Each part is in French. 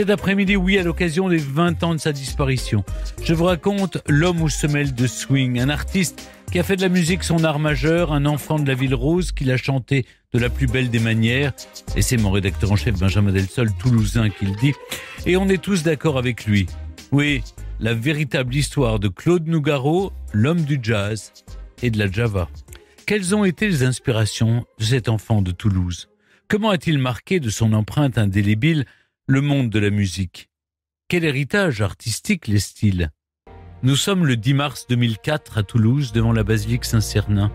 cet après-midi, oui, à l'occasion des 20 ans de sa disparition. Je vous raconte l'homme aux semelles de swing, un artiste qui a fait de la musique son art majeur, un enfant de la Ville Rose qui l'a chanté de la plus belle des manières. Et c'est mon rédacteur en chef Benjamin Delsol, toulousain, qui le dit. Et on est tous d'accord avec lui. Oui, la véritable histoire de Claude Nougaro, l'homme du jazz et de la java. Quelles ont été les inspirations de cet enfant de Toulouse ? Comment a-t-il marqué de son empreinte indélébile le monde de la musique ? Quel héritage artistique laisse-t-il ? Nous sommes le 10 mars 2004 à Toulouse, devant la basilique Saint-Cernin.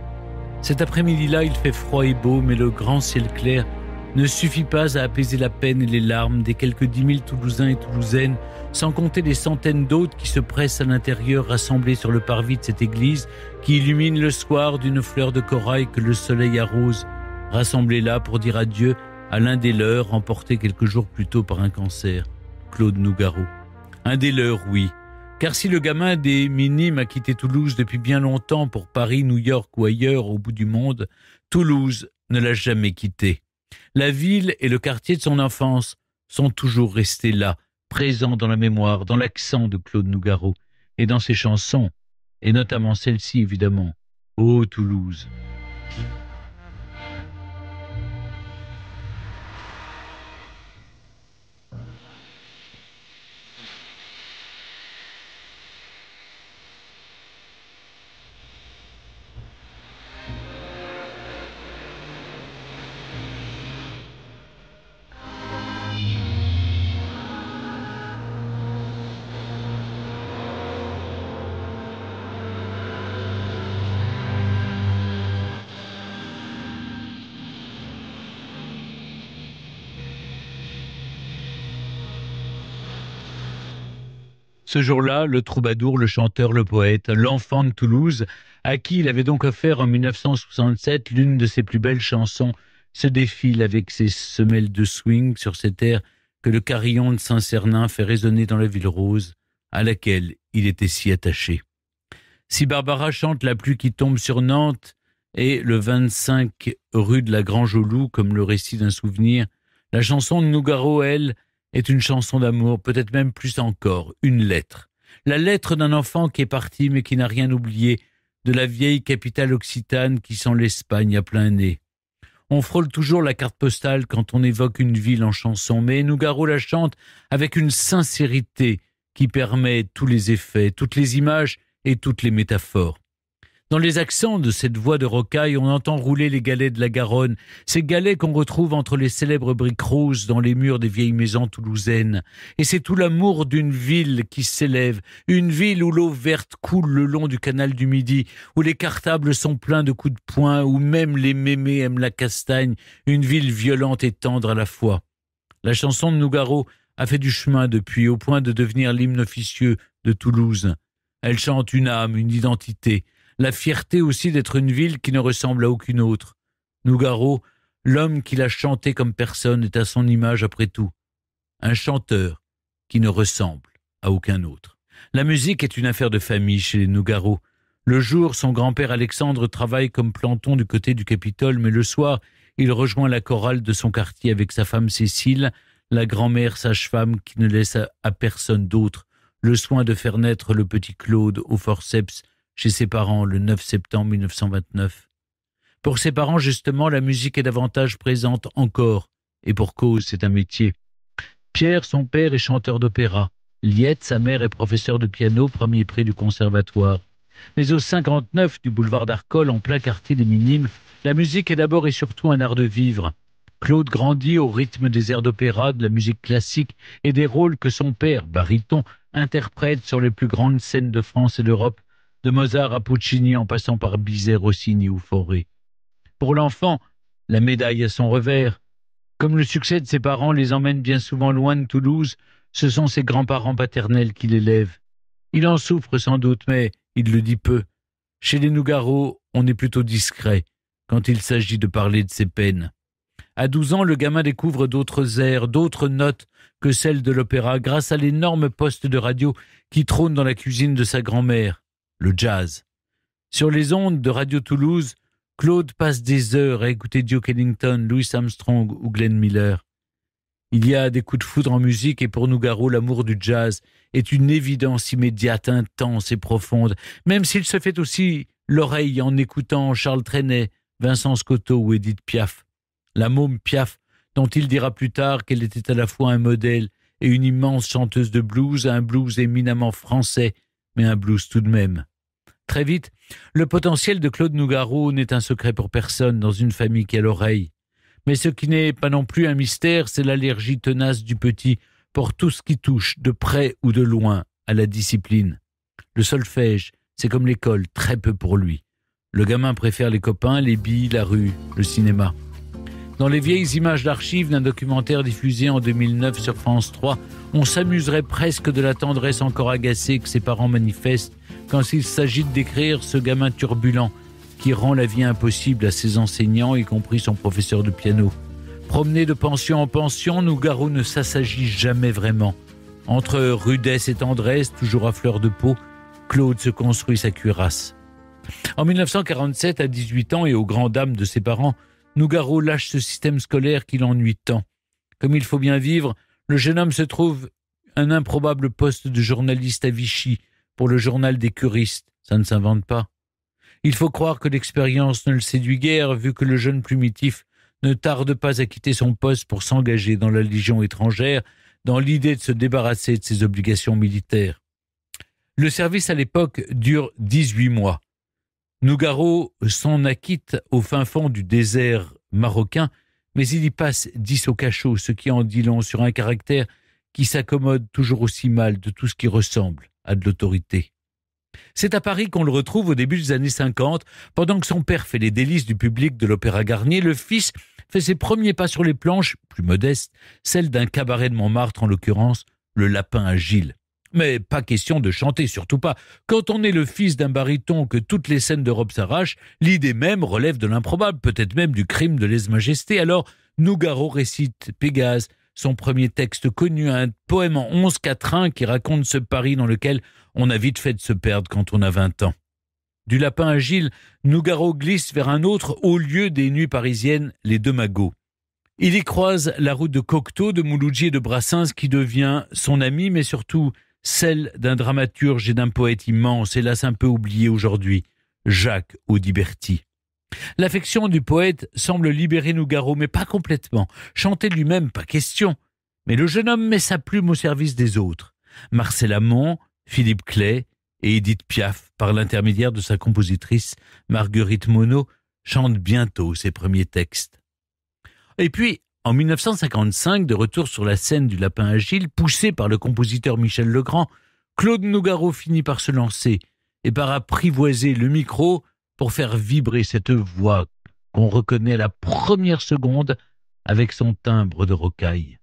Cet après-midi-là, il fait froid et beau, mais le grand ciel clair ne suffit pas à apaiser la peine et les larmes des quelques 10 000 Toulousains et Toulousaines, sans compter les centaines d'autres qui se pressent à l'intérieur, rassemblés sur le parvis de cette église qui illumine le soir d'une fleur de corail que le soleil arrose, rassemblés là pour dire adieu à l'un des leurs, emporté quelques jours plus tôt par un cancer, Claude Nougaro. Un des leurs, oui. Car si le gamin des Minimes a quitté Toulouse depuis bien longtemps pour Paris, New York ou ailleurs au bout du monde, Toulouse ne l'a jamais quitté. La ville et le quartier de son enfance sont toujours restés là, présents dans la mémoire, dans l'accent de Claude Nougaro et dans ses chansons, et notamment celle-ci évidemment, « Ô Toulouse ». Ce jour-là, le troubadour, le chanteur, le poète, l'enfant de Toulouse, à qui il avait donc offert en 1967 l'une de ses plus belles chansons, se défile avec ses semelles de swing sur cet air que le carillon de Saint-Cernin fait résonner dans la Ville Rose, à laquelle il était si attaché. Si Barbara chante La pluie qui tombe sur Nantes et le 25 rue de la Grange au Loup comme le récit d'un souvenir, la chanson de Nougaro, elle, est une chanson d'amour, peut-être même plus encore, une lettre. La lettre d'un enfant qui est parti mais qui n'a rien oublié de la vieille capitale occitane qui sent l'Espagne à plein nez. On frôle toujours la carte postale quand on évoque une ville en chanson, mais Nougaro la chante avec une sincérité qui permet tous les effets, toutes les images et toutes les métaphores. Dans les accents de cette voix de rocaille, on entend rouler les galets de la Garonne, ces galets qu'on retrouve entre les célèbres briques roses dans les murs des vieilles maisons toulousaines. Et c'est tout l'amour d'une ville qui s'élève, une ville où l'eau verte coule le long du canal du Midi, où les cartables sont pleins de coups de poing, où même les mémés aiment la castagne, une ville violente et tendre à la fois. La chanson de Nougaro a fait du chemin depuis, au point de devenir l'hymne officieux de Toulouse. Elle chante une âme, une identité, la fierté aussi d'être une ville qui ne ressemble à aucune autre. Nougaro, l'homme qui l'a chanté comme personne, est à son image après tout. Un chanteur qui ne ressemble à aucun autre. La musique est une affaire de famille chez les Nougaro. Le jour, son grand-père Alexandre travaille comme planton du côté du Capitole, mais le soir, il rejoint la chorale de son quartier avec sa femme Cécile, la grand-mère sage-femme qui ne laisse à personne d'autre le soin de faire naître le petit Claude au forceps chez ses parents le 9 septembre 1929. Pour ses parents, justement, la musique est davantage présente encore, et pour cause, c'est un métier. Pierre, son père, est chanteur d'opéra. Liette, sa mère, est professeure de piano, premier prix du conservatoire. Mais au 59 du boulevard d'Arcole, en plein quartier des Minimes, la musique est d'abord et surtout un art de vivre. Claude grandit au rythme des airs d'opéra, de la musique classique et des rôles que son père, baryton, interprète sur les plus grandes scènes de France et d'Europe, de Mozart à Puccini en passant par Bizet, Rossini ou Fauré. Pour l'enfant, la médaille a son revers. Comme le succès de ses parents les emmène bien souvent loin de Toulouse, ce sont ses grands-parents paternels qui l'élèvent. Il en souffre sans doute, mais il le dit peu. Chez les Nougaro, on est plutôt discret quand il s'agit de parler de ses peines. À 12 ans, le gamin découvre d'autres airs, d'autres notes que celles de l'opéra grâce à l'énorme poste de radio qui trône dans la cuisine de sa grand-mère. Le jazz. Sur les ondes de Radio Toulouse, Claude passe des heures à écouter Duke Ellington, Louis Armstrong ou Glenn Miller. Il y a des coups de foudre en musique et pour Nougaro, l'amour du jazz est une évidence immédiate, intense et profonde, même s'il se fait aussi l'oreille en écoutant Charles Trenet, Vincent Scotto ou Édith Piaf. La môme Piaf, dont il dira plus tard qu'elle était à la fois un modèle et une immense chanteuse de blues, un blues éminemment français, mais un blues tout de même. Très vite, le potentiel de Claude Nougaro n'est un secret pour personne dans une famille qui a l'oreille. Mais ce qui n'est pas non plus un mystère, c'est l'allergie tenace du petit pour tout ce qui touche, de près ou de loin, à la discipline. Le solfège, c'est comme l'école, très peu pour lui. Le gamin préfère les copains, les billes, la rue, le cinéma. Dans les vieilles images d'archives d'un documentaire diffusé en 2009 sur France 3, on s'amuserait presque de la tendresse encore agacée que ses parents manifestent quand il s'agit de décrire ce gamin turbulent qui rend la vie impossible à ses enseignants, y compris son professeur de piano. Promené de pension en pension, Nougaro ne s'assagit jamais vraiment. Entre rudesse et tendresse, toujours à fleur de peau, Claude se construit sa cuirasse. En 1947, à 18 ans et aux grandes dames de ses parents, Nougaro lâche ce système scolaire qui l'ennuie tant. Comme il faut bien vivre, le jeune homme se trouve un improbable poste de journaliste à Vichy pour le journal des curistes. Ça ne s'invente pas. Il faut croire que l'expérience ne le séduit guère, vu que le jeune plumitif ne tarde pas à quitter son poste pour s'engager dans la Légion étrangère, dans l'idée de se débarrasser de ses obligations militaires. Le service à l'époque dure 18 mois. Nougaro s'en acquitte au fin fond du désert marocain, mais il y passe 10 au cachot, ce qui en dit long sur un caractère qui s'accommode toujours aussi mal de tout ce qui ressemble à de l'autorité. C'est à Paris qu'on le retrouve au début des années 50. Pendant que son père fait les délices du public de l'Opéra Garnier, le fils fait ses premiers pas sur les planches, plus modestes, celles d'un cabaret de Montmartre, en l'occurrence, le Lapin à Gilles. Mais pas question de chanter, surtout pas. Quand on est le fils d'un baryton que toutes les scènes d'Europe s'arrachent, l'idée même relève de l'improbable, peut-être même du crime de lèse-majesté. Alors, Nougaro récite Pégase, son premier texte connu, un poème en 11 quatrains qui raconte ce Paris dans lequel on a vite fait de se perdre quand on a 20 ans. Du Lapin à Gilles, Nougaro glisse vers un autre haut lieu des nuits parisiennes, les Deux Magots. Il y croise la route de Cocteau, de Mouloudji et de Brassens qui devient son ami, mais surtout celle d'un dramaturge et d'un poète immense, hélas un peu oublié aujourd'hui, Jacques Audiberti. L'affection du poète semble libérer Nougaro, mais pas complètement. Chanter lui-même, pas question. Mais le jeune homme met sa plume au service des autres. Marcel Amont, Philippe Clay et Édith Piaf, par l'intermédiaire de sa compositrice Marguerite Monod, chantent bientôt ses premiers textes. Et puis, en 1955, de retour sur la scène du Lapin à Gilles, poussé par le compositeur Michel Legrand, Claude Nougaro finit par se lancer et par apprivoiser le micro pour faire vibrer cette voix qu'on reconnaît à la première seconde avec son timbre de rocaille.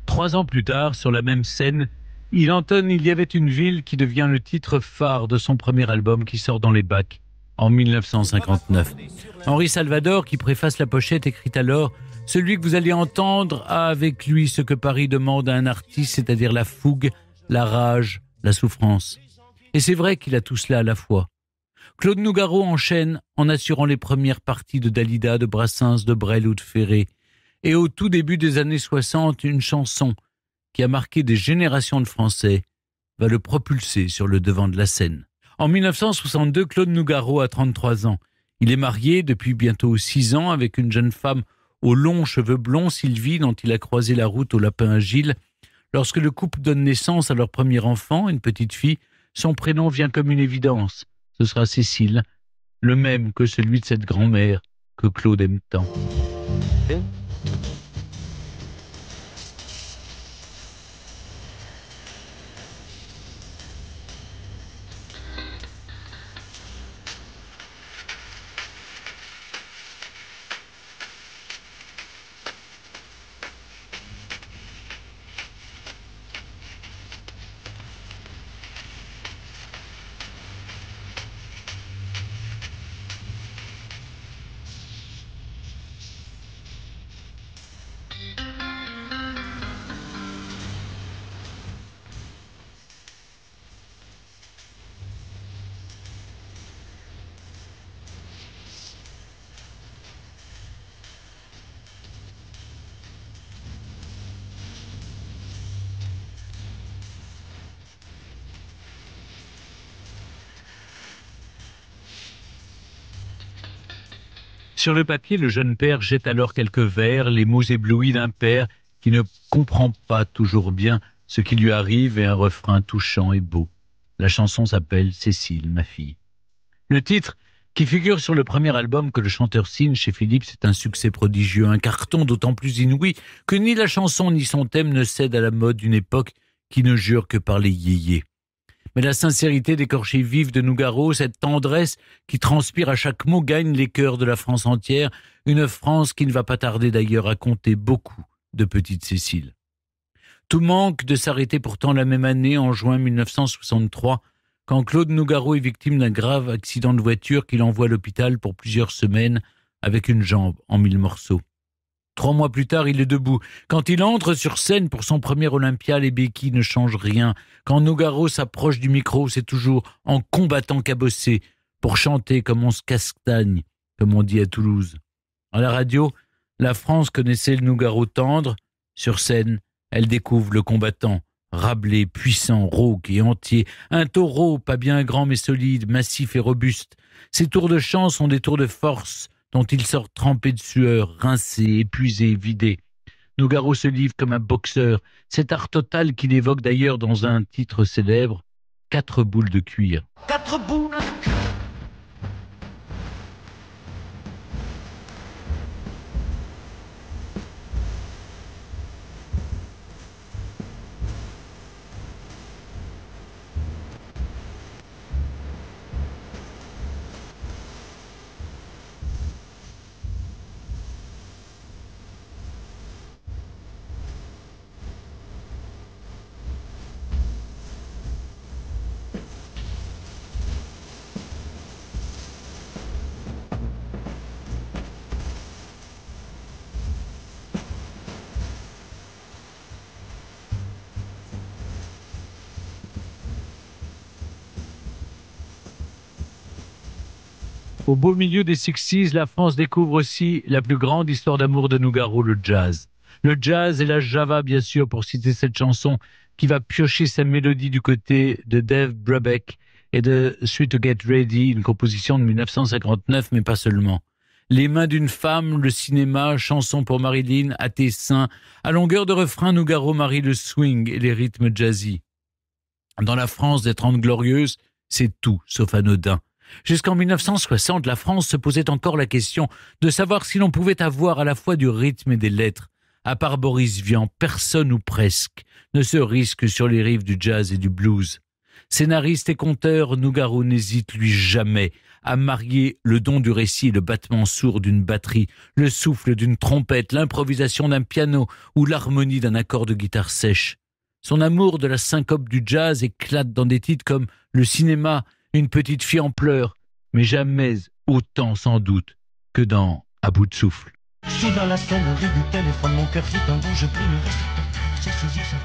Trois ans plus tard, sur la même scène, il entonne « Il y avait une ville » qui devient le titre phare de son premier album qui sort dans les bacs en 1959. Henri Salvador, qui préface la pochette, écrit alors « Celui que vous allez entendre a avec lui ce que Paris demande à un artiste, c'est-à-dire la fougue, la rage, la souffrance. » Et c'est vrai qu'il a tout cela à la fois. Claude Nougaro enchaîne en assurant les premières parties de Dalida, de Brassens, de Brel ou de Ferré. Et au tout début des années 60, une chanson qui a marqué des générations de Français va le propulser sur le devant de la scène. En 1962, Claude Nougaro a 33 ans. Il est marié depuis bientôt 6 ans avec une jeune femme aux longs cheveux blonds, Sylvie, dont il a croisé la route au lapin agile. Lorsque le couple donne naissance à leur premier enfant, une petite fille, son prénom vient comme une évidence. Ce sera Cécile, le même que celui de cette grand-mère que Claude aime tant. Sur le papier, le jeune père jette alors quelques vers, les mots éblouis d'un père qui ne comprend pas toujours bien ce qui lui arrive et un refrain touchant et beau. La chanson s'appelle « Cécile, ma fille ». Le titre, qui figure sur le premier album que le chanteur signe chez Philips, est un succès prodigieux, un carton d'autant plus inouï que ni la chanson ni son thème ne cèdent à la mode d'une époque qui ne jure que par les yéyés. Mais la sincérité d'écorché vif de Nougaro, cette tendresse qui transpire à chaque mot, gagne les cœurs de la France entière, une France qui ne va pas tarder d'ailleurs à compter beaucoup de petites Cécile. Tout manque de s'arrêter pourtant la même année, en juin 1963, quand Claude Nougaro est victime d'un grave accident de voiture qui l'envoie à l'hôpital pour plusieurs semaines avec une jambe en 1000 morceaux. 3 mois plus tard, il est debout. Quand il entre sur scène pour son premier Olympia, les béquilles ne changent rien. Quand Nougaro s'approche du micro, c'est toujours en combattant cabossé, pour chanter comme on se castagne, comme on dit à Toulouse. À la radio, la France connaissait le Nougaro tendre. Sur scène, elle découvre le combattant, Rabelais, puissant, rauque et entier. Un taureau, pas bien grand mais solide, massif et robuste. Ses tours de chant sont des tours de force, dont il sort trempé de sueur, rincé, épuisé, vidé. Nougaro se livre comme un boxeur, cet art total qu'il évoque d'ailleurs dans un titre célèbre, 4 boules de cuir. 4 boules. Au beau milieu des 60s, la France découvre aussi la plus grande histoire d'amour de Nougaro, le jazz. Le jazz et la java, bien sûr, pour citer cette chanson qui va piocher sa mélodie du côté de Dave Brubeck et de Sweet to Get Ready, une composition de 1959, mais pas seulement. Les mains d'une femme, le cinéma, chanson pour Marilyn, à tes seins. À longueur de refrain, Nougaro marie le swing et les rythmes jazzy. Dans la France des 30 Glorieuses, c'est tout sauf anodin. Jusqu'en 1960, la France se posait encore la question de savoir si l'on pouvait avoir à la fois du rythme et des lettres. À part Boris Vian, personne ou presque ne se risque sur les rives du jazz et du blues. Scénariste et conteur, Nougaro n'hésite lui jamais à marier le don du récit et le battement sourd d'une batterie, le souffle d'une trompette, l'improvisation d'un piano ou l'harmonie d'un accord de guitare sèche. Son amour de la syncope du jazz éclate dans des titres comme Le cinéma, Une petite fille en pleurs, mais jamais autant sans doute que dans À bout de souffle. Je suis dans la sonnerie du téléphone, mon cœur fit un bond, je prie le reste. C'est saisissant.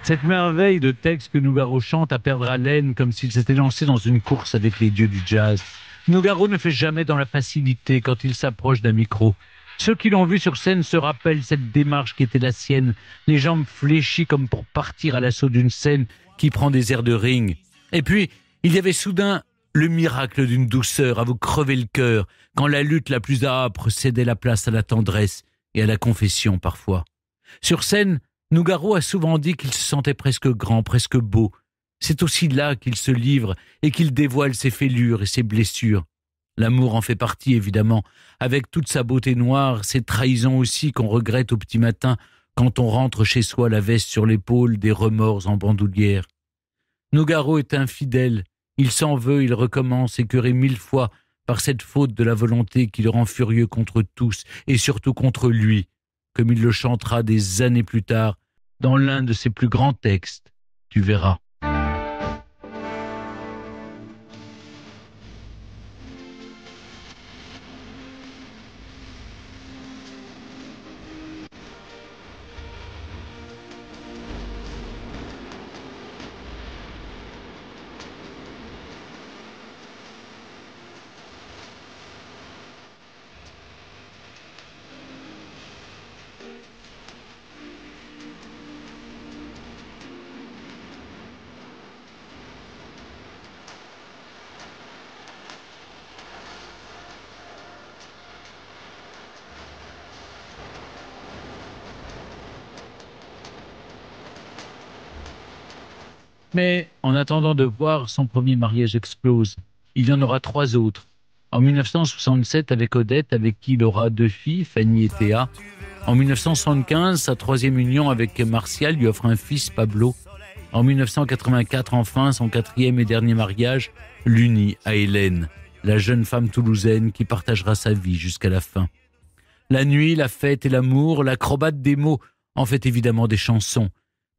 Cette merveille de texte que Nougaro chante à perdre haleine comme s'il s'était lancé dans une course avec les dieux du jazz. Nougaro ne fait jamais dans la facilité quand il s'approche d'un micro. Ceux qui l'ont vu sur scène se rappellent cette démarche qui était la sienne, les jambes fléchies comme pour partir à l'assaut d'une scène qui prend des airs de ring. Et puis, il y avait soudain le miracle d'une douceur à vous crever le cœur, quand la lutte la plus âpre cédait la place à la tendresse et à la confession parfois. Sur scène, Nougaro a souvent dit qu'il se sentait presque grand, presque beau. C'est aussi là qu'il se livre et qu'il dévoile ses fêlures et ses blessures. L'amour en fait partie, évidemment, avec toute sa beauté noire, ses trahisons aussi qu'on regrette au petit matin quand on rentre chez soi la veste sur l'épaule, des remords en bandoulière. Nougaro est infidèle, il s'en veut, il recommence, écœuré 1000 fois par cette faute de la volonté qui le rend furieux contre tous et surtout contre lui, comme il le chantera des années plus tard dans l'un de ses plus grands textes. Tu verras. Mais en attendant de voir, son premier mariage explose. Il y en aura 3 autres. En 1967 avec Odette, avec qui il aura 2 filles, Fanny et Théa. En 1975, sa 3e union avec Martial lui offre un fils, Pablo. En 1984, enfin, son 4e et dernier mariage l'unit à Hélène, la jeune femme toulousaine qui partagera sa vie jusqu'à la fin. La nuit, la fête et l'amour, l'acrobate des mots en fait évidemment des chansons.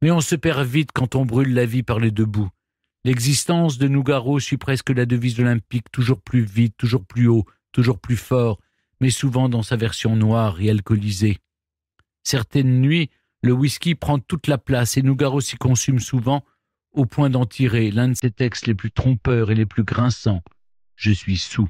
Mais on se perd vite quand on brûle la vie par les 2 bouts. L'existence de Nougaro suit presque la devise olympique, toujours plus vite, toujours plus haut, toujours plus fort, mais souvent dans sa version noire et alcoolisée. Certaines nuits, le whisky prend toute la place et Nougaro s'y consume souvent, au point d'en tirer l'un de ses textes les plus trompeurs et les plus grinçants. Je suis saoul.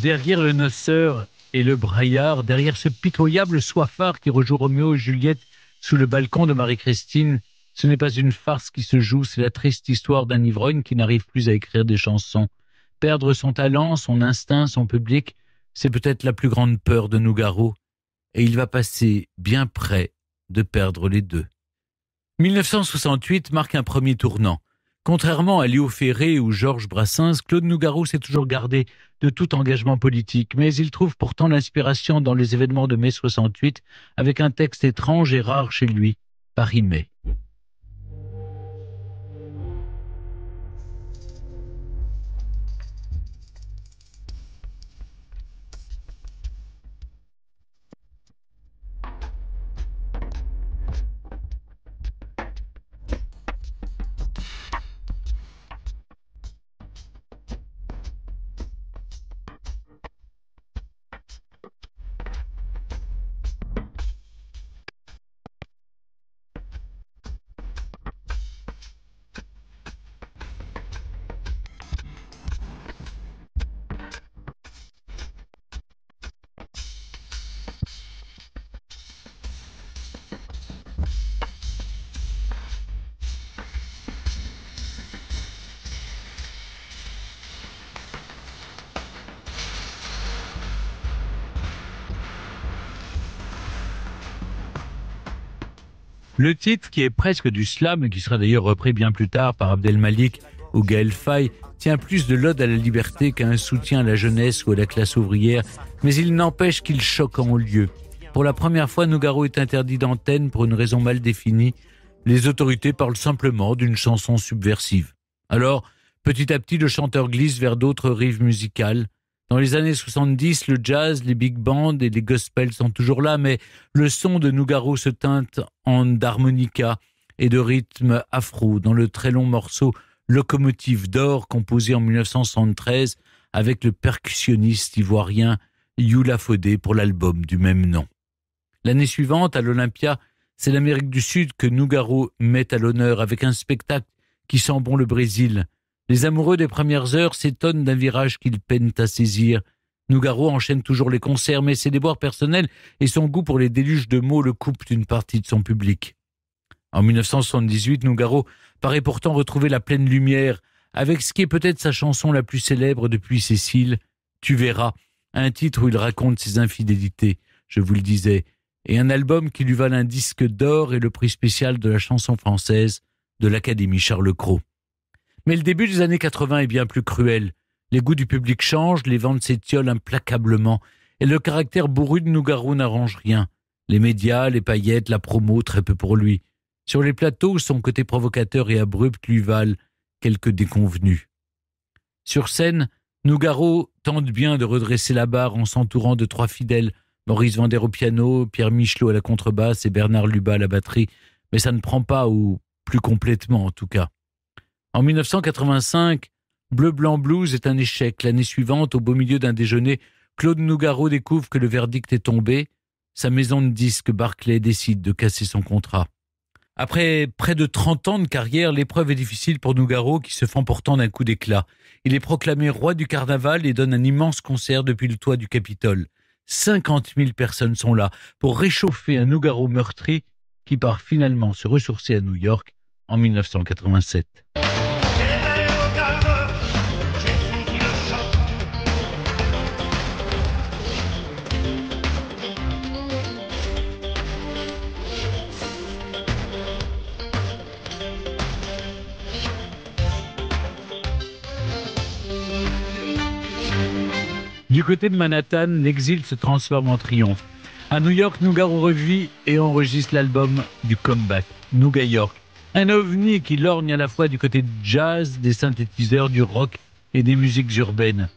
Derrière le noceur et le braillard, derrière ce pitoyable soifard qui rejoue Roméo et Juliette sous le balcon de Marie-Christine, ce n'est pas une farce qui se joue, c'est la triste histoire d'un ivrogne qui n'arrive plus à écrire des chansons. Perdre son talent, son instinct, son public, c'est peut-être la plus grande peur de Nougaro, et il va passer bien près de perdre les 2. 1968 marque un premier tournant. Contrairement à Léo Ferré ou Georges Brassens, Claude Nougaro s'est toujours gardé de tout engagement politique, mais il trouve pourtant l'inspiration dans les événements de mai 68 avec un texte étrange et rare chez lui, Paris-Mai. Le titre, qui est presque du slam et qui sera d'ailleurs repris bien plus tard par Abdel Malik ou Gaël Faye, tient plus de l'ode à la liberté qu'à un soutien à la jeunesse ou à la classe ouvrière, mais il n'empêche qu'il choque en haut lieu. Pour la première fois, Nougaro est interdit d'antenne pour une raison mal définie. Les autorités parlent simplement d'une chanson subversive. Alors, petit à petit, le chanteur glisse vers d'autres rives musicales. Dans les années 70, le jazz, les big bands et les gospels sont toujours là, mais le son de Nougaro se teinte d'harmonica et de rythme afro dans le très long morceau Locomotive d'or, composé en 1973 avec le percussionniste ivoirien Youla Fodé pour l'album du même nom. L'année suivante, à l'Olympia, c'est l'Amérique du Sud que Nougaro met à l'honneur avec un spectacle qui sent bon le Brésil. Les amoureux des premières heures s'étonnent d'un virage qu'ils peinent à saisir. Nougaro enchaîne toujours les concerts, mais ses déboires personnels et son goût pour les déluges de mots le coupent d'une partie de son public. En 1978, Nougaro paraît pourtant retrouver la pleine lumière, avec ce qui est peut-être sa chanson la plus célèbre depuis Cécile, Tu verras, un titre où il raconte ses infidélités, je vous le disais, et un album qui lui valent un disque d'or et le prix spécial de la chanson française de l'Académie Charles Cros. Mais le début des années 80 est bien plus cruel. Les goûts du public changent, les ventes s'étiolent implacablement, et le caractère bourru de Nougaro n'arrange rien. Les médias, les paillettes, la promo, très peu pour lui. Sur les plateaux, son côté provocateur et abrupt lui valent quelques déconvenues. Sur scène, Nougaro tente bien de redresser la barre en s'entourant de trois fidèles, Maurice Vander au piano, Pierre Michelot à la contrebasse et Bernard Lubat à la batterie, mais ça ne prend pas, ou plus complètement en tout cas. En 1985, Bleu Blanc Blues est un échec. L'année suivante, au beau milieu d'un déjeuner, Claude Nougaro découvre que le verdict est tombé. Sa maison de disques Barclay décide de casser son contrat. Après près de 30 ans de carrière, l'épreuve est difficile pour Nougaro qui se fend pourtant d'un coup d'éclat. Il est proclamé roi du carnaval et donne un immense concert depuis le toit du Capitole. 50 000 personnes sont là pour réchauffer un Nougaro meurtri qui part finalement se ressourcer à New York en 1987. Du côté de Manhattan, l'exil se transforme en triomphe. À New York, Nougaro revit et enregistre l'album du comeback, Nouga York. Un ovni qui lorgne à la fois du côté du jazz, des synthétiseurs, du rock et des musiques urbaines.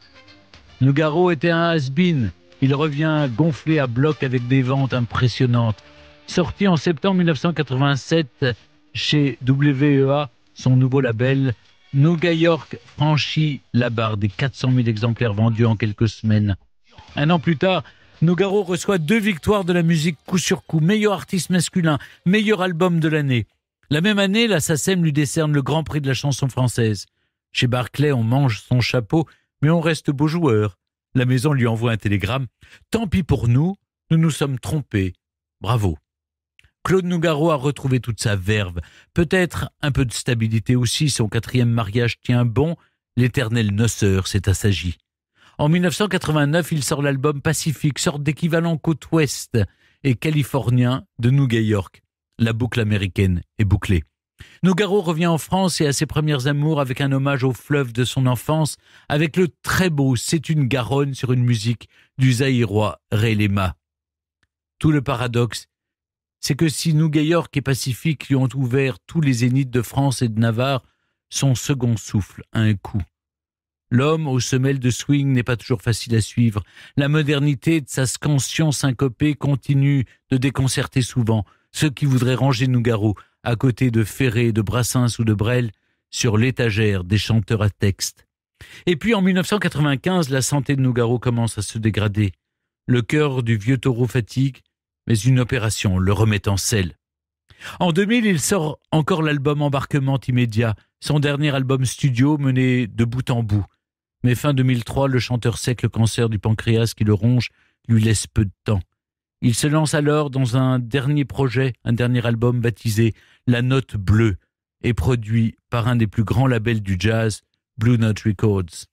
Nougaro était un has-been. Il revient gonflé à bloc avec des ventes impressionnantes. Sorti en septembre 1987 chez WEA, son nouveau label, Nouga York franchit la barre des 400 000 exemplaires vendus en quelques semaines. Un an plus tard, Nougaro reçoit 2 victoires de la musique coup sur coup. Meilleur artiste masculin, meilleur album de l'année. La même année, la SACEM lui décerne le Grand Prix de la chanson française. Chez Barclay, on mange son chapeau, mais on reste beau joueur. La maison lui envoie un télégramme. Tant pis pour nous, nous nous sommes trompés. Bravo. Claude Nougaro a retrouvé toute sa verve. Peut-être un peu de stabilité aussi, son 4e mariage tient bon, l'éternel noceur s'est assagi. En 1989, il sort l'album Pacifique, sorte d'équivalent côte ouest et californien de Nouga York. La boucle américaine est bouclée. Nougaro revient en France et à ses premières amours avec un hommage au fleuve de son enfance, avec le très beau C'est une Garonne sur une musique du zaïrois Ray Lema. Tout le paradoxe, c'est que si Nouga York et Pacifique lui ont ouvert tous les zéniths de France et de Navarre, son second souffle a un coup. L'homme aux semelles de swing n'est pas toujours facile à suivre. La modernité de sa scansion syncopée continue de déconcerter souvent ceux qui voudraient ranger Nougaro à côté de Ferré, de Brassens ou de Brel sur l'étagère des chanteurs à texte. Et puis en 1995, la santé de Nougaro commence à se dégrader. Le cœur du vieux taureau fatigue, mais une opération le remet en selle. En 2000, il sort encore l'album Embarquement immédiat, son dernier album studio mené de bout en bout. Mais fin 2003, le chanteur sait que le cancer du pancréas qui le ronge lui laisse peu de temps. Il se lance alors dans un dernier projet, un dernier album baptisé La Note Bleue et produit par un des plus grands labels du jazz, Blue Note Records.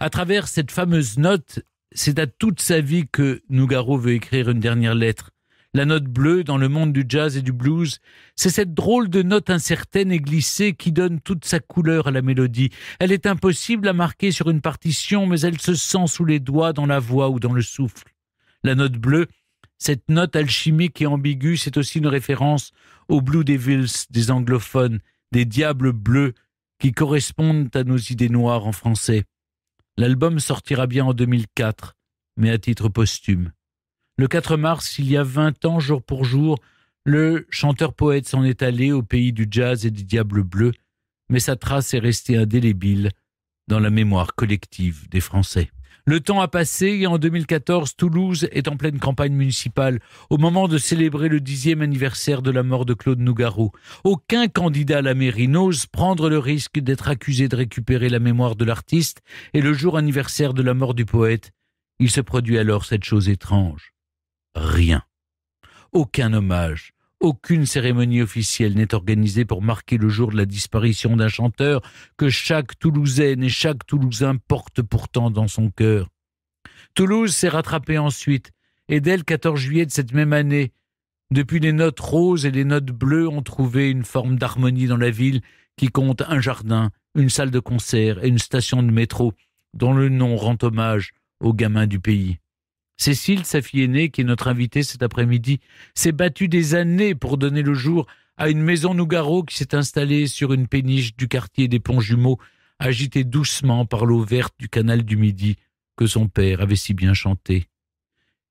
À travers cette fameuse note, c'est à toute sa vie que Nougaro veut écrire une dernière lettre. La note bleue, dans le monde du jazz et du blues, c'est cette drôle de note incertaine et glissée qui donne toute sa couleur à la mélodie. Elle est impossible à marquer sur une partition, mais elle se sent sous les doigts, dans la voix ou dans le souffle. La note bleue, cette note alchimique et ambiguë, c'est aussi une référence aux Blue Devils des anglophones, des diables bleus qui correspondent à nos idées noires en français. L'album sortira bien en 2004, mais à titre posthume. Le 4 mars, il y a 20 ans, jour pour jour, le chanteur-poète s'en est allé au pays du jazz et des diables bleus, mais sa trace est restée indélébile dans la mémoire collective des Français. Le temps a passé et en 2014, Toulouse est en pleine campagne municipale, au moment de célébrer le 10e anniversaire de la mort de Claude Nougaro. Aucun candidat à la mairie n'ose prendre le risque d'être accusé de récupérer la mémoire de l'artiste, et le jour anniversaire de la mort du poète, il se produit alors cette chose étrange. Rien. Aucun hommage, aucune cérémonie officielle n'est organisée pour marquer le jour de la disparition d'un chanteur que chaque Toulousaine et chaque Toulousain porte pourtant dans son cœur. Toulouse s'est rattrapée ensuite, et dès le 14 juillet de cette même année, depuis les notes roses et les notes bleues ont trouvé une forme d'harmonie dans la ville qui compte un jardin, une salle de concert et une station de métro dont le nom rend hommage aux gamins du pays. Cécile, sa fille aînée, qui est notre invitée cet après-midi, s'est battue des années pour donner le jour à une maison Nougaro qui s'est installée sur une péniche du quartier des Ponts-Jumeaux, agitée doucement par l'eau verte du canal du Midi que son père avait si bien chanté.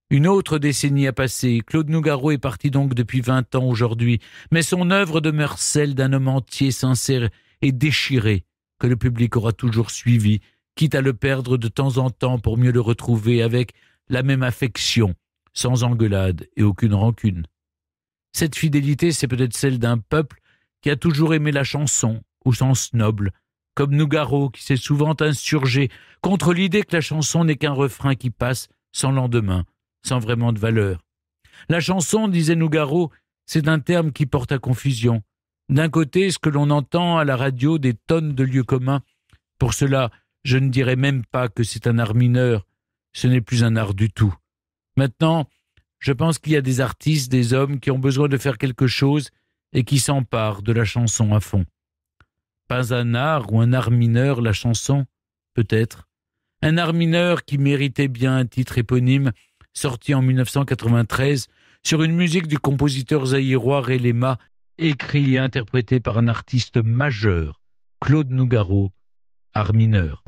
Une autre décennie a passé. Claude Nougaro est parti donc depuis 20 ans aujourd'hui, mais son œuvre demeure celle d'un homme entier, sincère et déchiré, que le public aura toujours suivi, quitte à le perdre de temps en temps pour mieux le retrouver avec la même affection, sans engueulade et aucune rancune. Cette fidélité, c'est peut-être celle d'un peuple qui a toujours aimé la chanson, au sens noble, comme Nougaro qui s'est souvent insurgé contre l'idée que la chanson n'est qu'un refrain qui passe sans lendemain, sans vraiment de valeur. La chanson, disait Nougaro, c'est un terme qui porte à confusion. D'un côté, ce que l'on entend à la radio, des tonnes de lieux communs. Pour cela, je ne dirais même pas que c'est un art mineur. Ce n'est plus un art du tout. Maintenant, je pense qu'il y a des artistes, des hommes qui ont besoin de faire quelque chose et qui s'emparent de la chanson à fond. Pas un art ou un art mineur, la chanson, peut-être. Un art mineur qui méritait bien un titre éponyme, sorti en 1993, sur une musique du compositeur zaïrois Relema, écrit et interprété par un artiste majeur, Claude Nougaro, art mineur.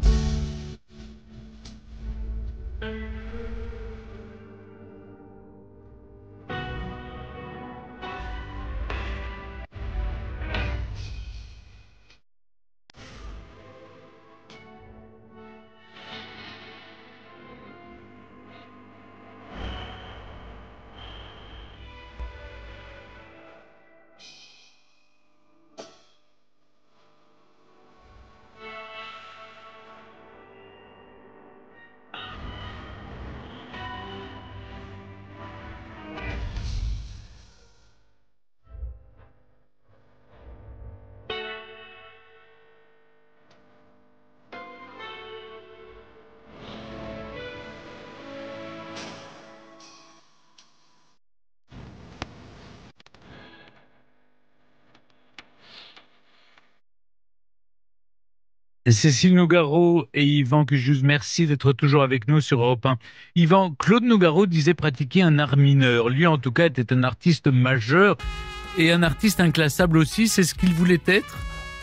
Cécile Nougaro et Yvan Cujuze, merci d'être toujours avec nous sur Europe 1. Yvan, Claude Nougaro disait pratiquer un art mineur. Lui, en tout cas, était un artiste majeur et un artiste inclassable aussi. C'est ce qu'il voulait être ?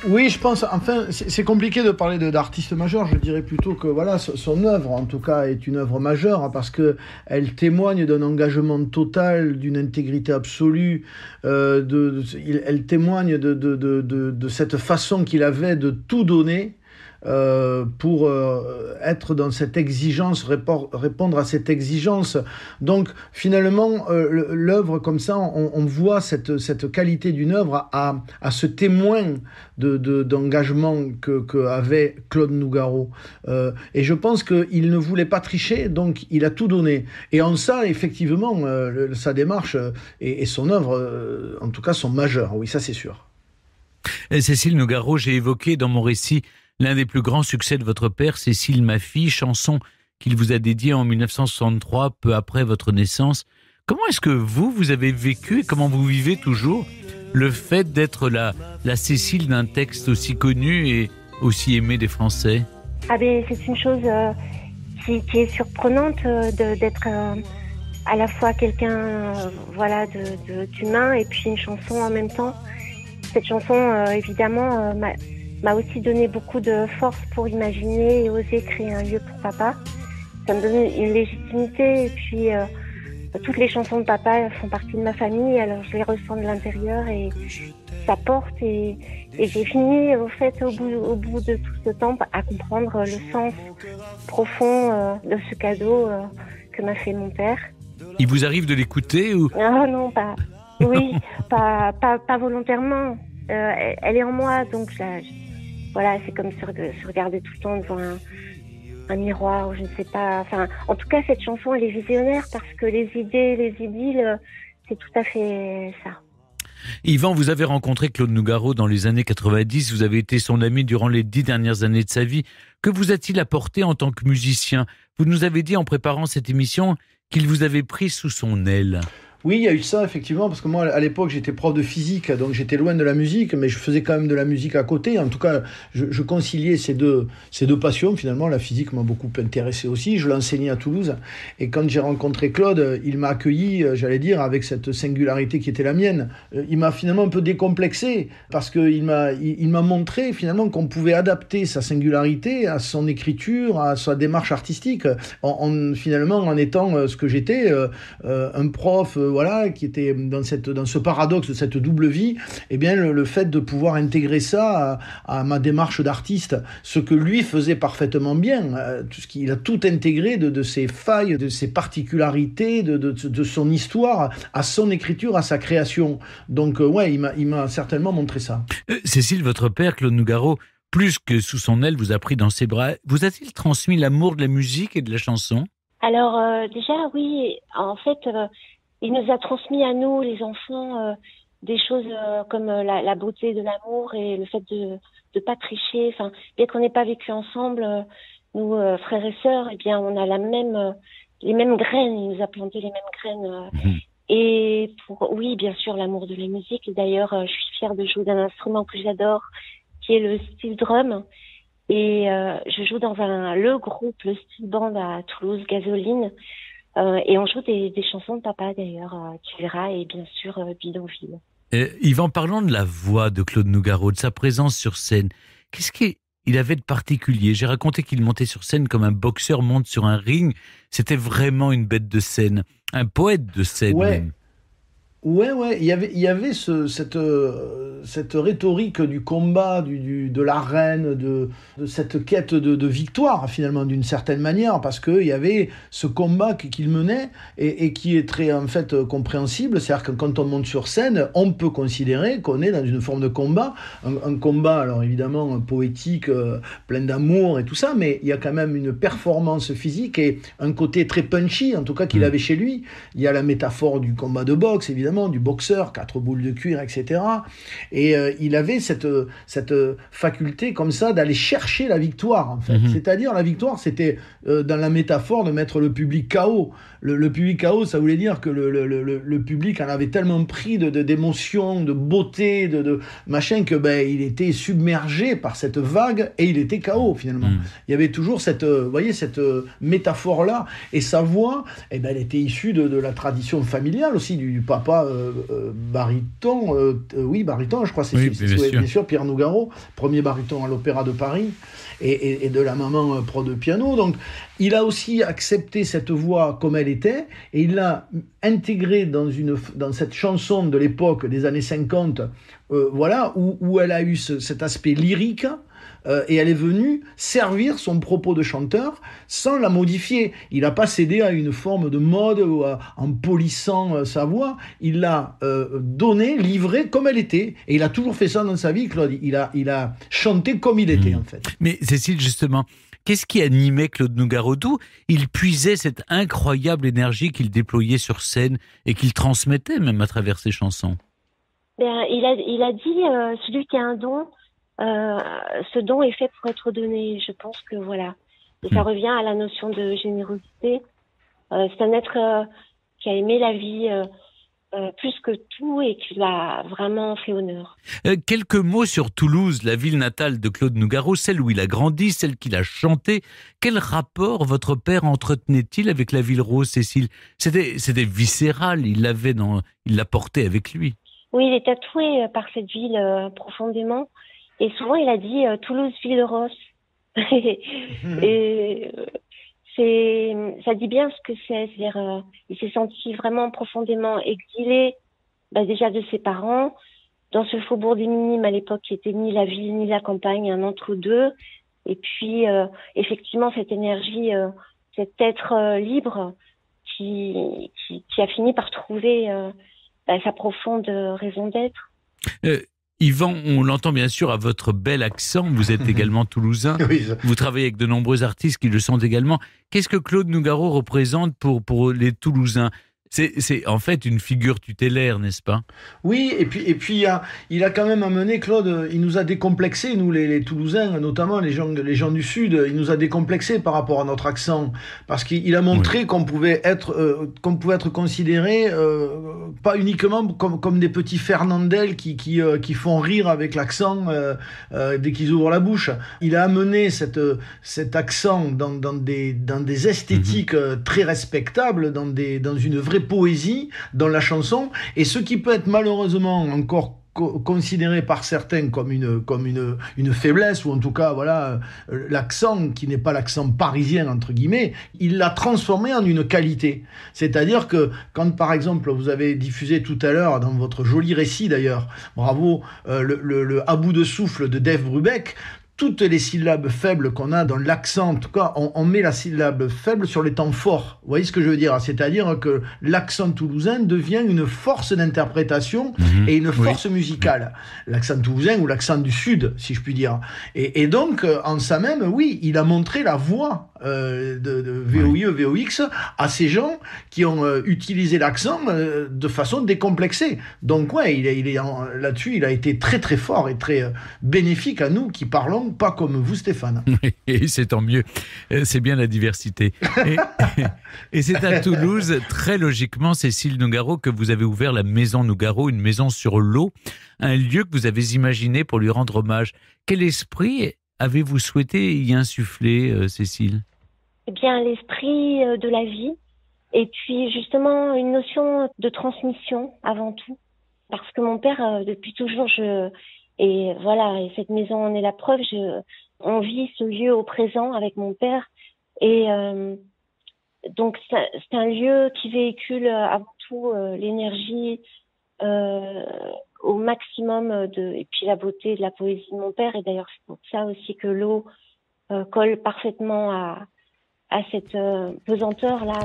Oui, je pense, enfin, c'est compliqué de parler d'artiste majeur. Je dirais plutôt que voilà, son œuvre, en tout cas, est une œuvre majeure parce que elle témoigne d'un engagement total, d'une intégrité absolue. Elle témoigne de cette façon qu'il avait de tout donner. Pour être dans cette exigence, répondre à cette exigence. Donc finalement, l'œuvre comme ça, on voit cette qualité d'une œuvre à ce témoin d'engagement que avait Claude Nougaro. Et je pense qu'il ne voulait pas tricher, donc il a tout donné. Et en ça, effectivement, sa démarche et son œuvre, en tout cas, sont majeures. Oui, ça c'est sûr. Et Cécile Nougaro, j'ai évoqué dans mon récit l'un des plus grands succès de votre père, Cécile, ma fille, chanson qu'il vous a dédiée en 1963, peu après votre naissance, Comment est-ce que vous avez vécu et comment vous vivez toujours le fait d'être la Cécile d'un texte aussi connu et aussi aimé des Français? Ah ben c'est une chose qui est surprenante d'être à la fois quelqu'un voilà d'humain et puis une chanson en même temps. Cette chanson évidemment m'a aussi donné beaucoup de force pour imaginer et oser créer un lieu pour papa. Ça me donne une légitimité et puis toutes les chansons de papa font partie de ma famille, alors je les ressens de l'intérieur et ça porte et j'ai fini au bout de tout ce temps à comprendre le sens profond de ce cadeau que m'a fait mon père. Il vous arrive de l'écouter ou... Non, pas. Oui, pas volontairement. Elle est en moi, donc voilà, c'est comme se regarder tout le temps devant un miroir ou je ne sais pas. Enfin, en tout cas, cette chanson, elle est visionnaire parce que les idées, les idylles, c'est tout à fait ça. Yvan, vous avez rencontré Claude Nougaro dans les années 90, vous avez été son ami durant les 10 dernières années de sa vie. Que vous a-t-il apporté en tant que musicien? Vous nous avez dit en préparant cette émission qu'il vous avait pris sous son aile. Oui, il y a eu ça, effectivement, parce que moi, à l'époque, j'étais prof de physique, donc j'étais loin de la musique, mais je faisais quand même de la musique à côté. En tout cas, je conciliais ces deux passions, finalement. La physique m'a beaucoup intéressé aussi. Je l'enseignais à Toulouse. Et quand j'ai rencontré Claude, il m'a accueilli, j'allais dire, avec cette singularité qui était la mienne. Il m'a finalement un peu décomplexé, parce qu'il m'a montré, finalement, qu'on pouvait adapter sa singularité à son écriture, à sa démarche artistique, finalement, en étant ce que j'étais, un prof... voilà, qui était dans ce paradoxe de cette double vie, eh bien le fait de pouvoir intégrer ça à ma démarche d'artiste, ce que lui faisait parfaitement bien, il a tout intégré de ses failles, de ses particularités, de son histoire, à son écriture, à sa création. Donc ouais, il m'a certainement montré ça. Cécile, votre père, Claude Nougaro, plus que sous son aile, vous a pris dans ses bras. Vous a-t-il transmis l'amour de la musique et de la chanson? Alors déjà, oui, en fait... il nous a transmis à nous, les enfants, des choses comme la beauté de l'amour et le fait de pas tricher. Enfin, bien qu'on n'ait pas vécu ensemble, nous frères et sœurs, eh bien, on a les mêmes graines. Il nous a planté les mêmes graines. Et oui, bien sûr, l'amour de la musique. Et d'ailleurs, je suis fière de jouer d'un instrument que j'adore, qui est le steel drum. Et je joue dans le groupe, le steel band à Toulouse, Gasoline. Et on joue des chansons de papa d'ailleurs, tu verras, et bien sûr Bidonville. Yvan, parlons de la voix de Claude Nougaro, de sa présence sur scène. Qu'est-ce qu'il avait de particulier? J'ai raconté qu'il montait sur scène comme un boxeur monte sur un ring. C'était vraiment une bête de scène, un poète de scène même. Ouais, il y avait cette rhétorique du combat, de l'arène, de cette quête de victoire, finalement, d'une certaine manière, parce qu'il y avait ce combat qu'il menait et qui est très, en fait, compréhensible. C'est-à-dire que quand on monte sur scène, on peut considérer qu'on est dans une forme de combat, un combat, alors évidemment, poétique, plein d'amour et tout ça, mais il y a quand même une performance physique et un côté très punchy, en tout cas, qu'il avait chez lui. Il y a la métaphore du combat de boxe, évidemment, du boxeur, 4 boules de cuir, etc. Et il avait cette faculté comme ça d'aller chercher la victoire, en fait. C'est-à-dire, la victoire, c'était dans la métaphore de mettre le public KO. Le public KO, ça voulait dire que le public en avait tellement pris d'émotions, de beauté, de machin, que il était submergé par cette vague et il était KO, finalement. Il y avait toujours cette métaphore-là. Et sa voix, elle était issue de la tradition familiale aussi, du papa baryton, baryton, je crois, c'est bien sûr, Pierre Nougaro, premier baryton à l'Opéra de Paris, et de la maman pro de piano. Donc, il a aussi accepté cette voix comme elle était, et il l'a intégrée dans cette chanson de l'époque des années 50, où elle a eu cet aspect lyrique, et elle est venue servir son propos de chanteur sans la modifier. Il n'a pas cédé à une forme de mode ou en polissant sa voix. Il l'a livré comme elle était. Et il a toujours fait ça dans sa vie, Claude. Il a chanté comme il était, en fait. Mais Cécile, justement, qu'est-ce qui animait Claude Nougaro? D'où il puisait cette incroyable énergie qu'il déployait sur scène et qu'il transmettait même à travers ses chansons? Il a dit celui qui a un don, ce don est fait pour être donné. Je pense que voilà. Et ça revient à la notion de générosité. C'est un être qui a aimé la vie plus que tout et qui lui a vraiment fait honneur. Quelques mots sur Toulouse, la ville natale de Claude Nougaro, celle où il a grandi, celle qu'il a chantée. Quel rapport votre père entretenait-il avec la ville rose, Cécile ? C'était viscéral, il l'a porté avec lui. Oui, il est tatoué par cette ville profondément. Et souvent, il a dit Toulouse, ville rose. Et ça dit bien ce que c'est. C'est-à-dire, il s'est senti vraiment profondément exilé, déjà de ses parents, dans ce faubourg des Minimes à l'époque qui était ni la ville ni la campagne, un entre-deux. Et puis, effectivement, cette énergie, cet être libre qui a fini par trouver sa profonde raison d'être. Yvan, on l'entend bien sûr à votre bel accent, vous êtes également toulousain, Oui, vous travaillez avec de nombreux artistes qui le sont également. Qu'est-ce que Claude Nougaro représente pour les Toulousains ? C'est en fait une figure tutélaire, n'est-ce pas ? Oui, et puis il a quand même amené, Claude, il nous a décomplexés, nous les Toulousains, notamment les gens du Sud, il nous a décomplexés par rapport à notre accent, parce qu'il a montré qu'on pouvait être considéré pas uniquement comme des petits Fernandel qui font rire avec l'accent dès qu'ils ouvrent la bouche. Il a amené cet accent dans des esthétiques très respectables, dans une vraie poésie dans la chanson, et ce qui peut être malheureusement encore considéré par certains comme une faiblesse, ou en tout cas voilà, l'accent qui n'est pas l'accent parisien entre guillemets, il l'a transformé en une qualité. C'est-à-dire que quand par exemple vous avez diffusé tout à l'heure dans votre joli récit d'ailleurs, bravo, le à bout de souffle de Dave Brubeck, toutes les syllabes faibles qu'on a dans l'accent, en tout cas, on met la syllabe faible sur les temps forts. Vous voyez ce que je veux dire ? C'est-à-dire que l'accent toulousain devient une force d'interprétation et une force musicale. L'accent toulousain ou l'accent du Sud, si je puis dire. Et donc, en ça même, oui, il a montré la voix de VOIE, VOX à ces gens qui ont utilisé l'accent de façon décomplexée. Donc, ouais, là-dessus, il a été très très fort et très bénéfique à nous qui parlons pas comme vous, Stéphane. Et c'est tant mieux, c'est bien la diversité. Et c'est à Toulouse, très logiquement, Cécile Nougaro, que vous avez ouvert la Maison Nougaro, une maison sur l'eau, un lieu que vous avez imaginé pour lui rendre hommage. Quel esprit avez-vous souhaité y insuffler, Cécile ? Eh bien, l'esprit de la vie, et puis justement une notion de transmission avant tout. Parce que mon père, depuis toujours, et voilà, et cette maison en est la preuve, on vit ce lieu au présent avec mon père. Et donc, c'est un lieu qui véhicule avant tout l'énergie au maximum, et puis la beauté de la poésie de mon père. Et d'ailleurs, c'est pour ça aussi que l'eau colle parfaitement à cette pesanteur-là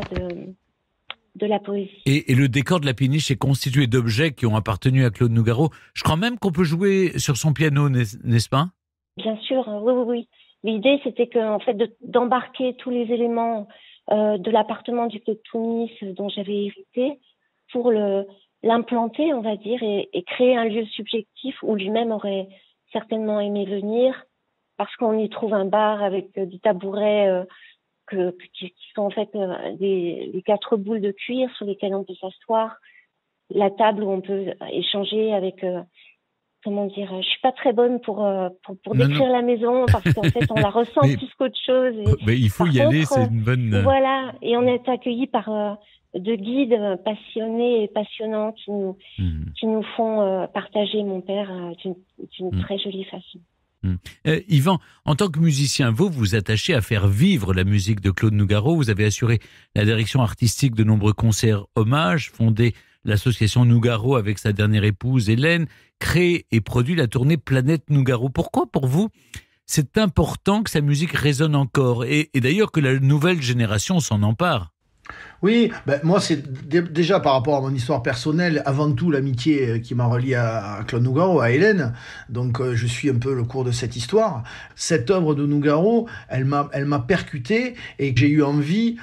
de la poésie. Et le décor de la péniche est constitué d'objets qui ont appartenu à Claude Nougaro. Je crois même qu'on peut jouer sur son piano, n'est-ce pas ? Bien sûr, oui. L'idée, c'était en fait d'embarquer tous les éléments de l'appartement du Clos de Tounis dont j'avais hérité pour l'implanter, on va dire, et créer un lieu subjectif où lui-même aurait certainement aimé venir, parce qu'on y trouve un bar avec des tabourets qui sont en fait les 4 boules de cuir sur lesquelles on peut s'asseoir, la table où on peut échanger avec comment dire, je suis pas très bonne pour décrire la maison, parce qu'en fait on la ressent plus qu'autre chose. Mais il faut y aller, c'est une bonne... Voilà, et on est accueillis par de guides passionnés et passionnants qui nous font partager mon père d'une très jolie façon. Yvan, en tant que musicien, vous vous attachez à faire vivre la musique de Claude Nougaro. Vous avez assuré la direction artistique de nombreux concerts hommages, fondé l'association Nougaro avec sa dernière épouse Hélène, créé et produit la tournée Planète Nougaro. Pourquoi, pour vous, c'est important que sa musique résonne encore et d'ailleurs que la nouvelle génération s'en empare ? Oui, moi c'est déjà par rapport à mon histoire personnelle, avant tout l'amitié qui m'a relié à Claude Nougaro, à Hélène, donc je suis un peu le cours de cette histoire. Cette œuvre de Nougaro, elle m'a percuté et j'ai eu envie,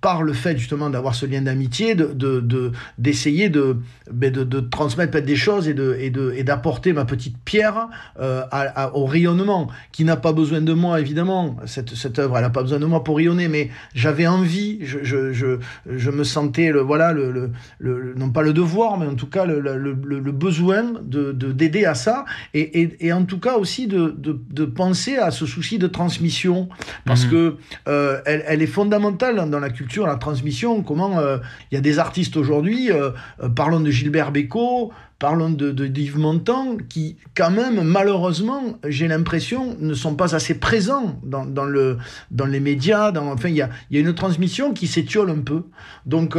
par le fait justement d'avoir ce lien d'amitié, d'essayer de transmettre peut-être des choses et d'apporter ma petite pierre au rayonnement, qui n'a pas besoin de moi évidemment, cette œuvre elle n'a pas besoin de moi pour rayonner, mais j'avais envie, je me sentais non pas le devoir, mais en tout cas le besoin d'aider à ça, et en tout cas aussi de penser à ce souci de transmission, parce que elle est fondamentale dans la culture, la transmission. Comment il y a des artistes aujourd'hui, parlons de Gilbert Bécaud, parlons d'Yves Montand, qui, quand même, malheureusement, j'ai l'impression, ne sont pas assez présents dans les médias. Enfin, il y a une transmission qui s'étiole un peu. Donc,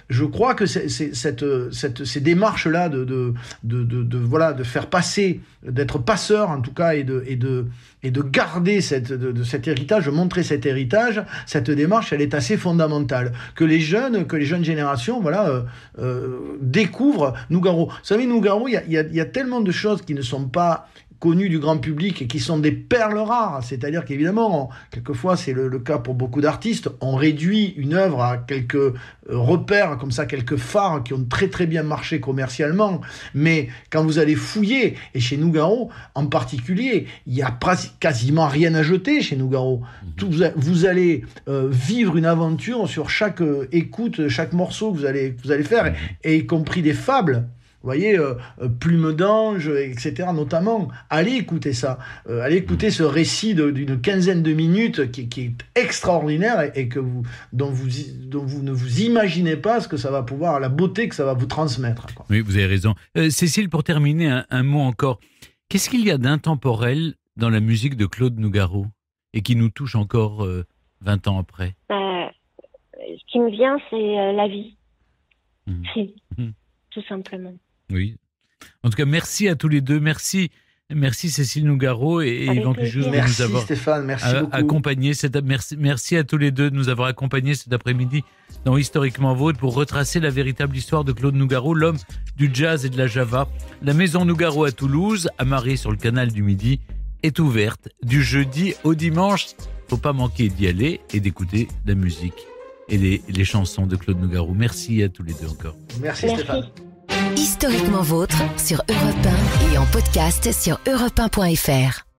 je crois que ces démarches-là de faire passer, d'être passeur, en tout cas, et de garder cet héritage, de montrer cet héritage, cette démarche, elle est assez fondamentale. Que les jeunes générations, découvrent Nougaro. Vous savez, Nougaro, il y a tellement de choses qui ne sont pas connues du grand public et qui sont des perles rares. C'est-à-dire qu'évidemment, quelquefois, c'est le cas pour beaucoup d'artistes, on réduit une œuvre à quelques repères, comme ça, quelques phares qui ont très très bien marché commercialement. Mais quand vous allez fouiller, et chez Nougaro en particulier, il n'y a quasiment rien à jeter chez Nougaro. Vous allez vivre une aventure sur chaque écoute, chaque morceau que vous allez faire, et y compris des fables. Vous voyez, Plume d'ange, etc. notamment. Allez écouter ça. Allez écouter ce récit d'une quinzaine de minutes qui est extraordinaire, et dont vous ne vous imaginez pas ce que ça va pouvoir, la beauté que ça va vous transmettre, quoi. Oui, vous avez raison. Cécile, pour terminer, un mot encore. Qu'est-ce qu'il y a d'intemporel dans la musique de Claude Nougaro et qui nous touche encore 20 ans après? Ce qui me vient, c'est la vie. Tout simplement. Oui. En tout cas, merci à tous les deux. Merci Cécile Nougaro et Yvan Cujuste de nous avoir Stéphane, merci beaucoup. accompagnés. Merci à tous les deux de nous avoir accompagnés cet après-midi dans Historiquement Vôtre pour retracer la véritable histoire de Claude Nougaro, l'homme du jazz et de la java. La maison Nougaro à Toulouse, à Marie sur le canal du Midi, est ouverte du jeudi au dimanche. Faut pas manquer d'y aller et d'écouter la musique et les chansons de Claude Nougaro. Merci à tous les deux encore. Merci Stéphane. Historiquement Vôtre sur Europe 1 et en podcast sur europe1.fr.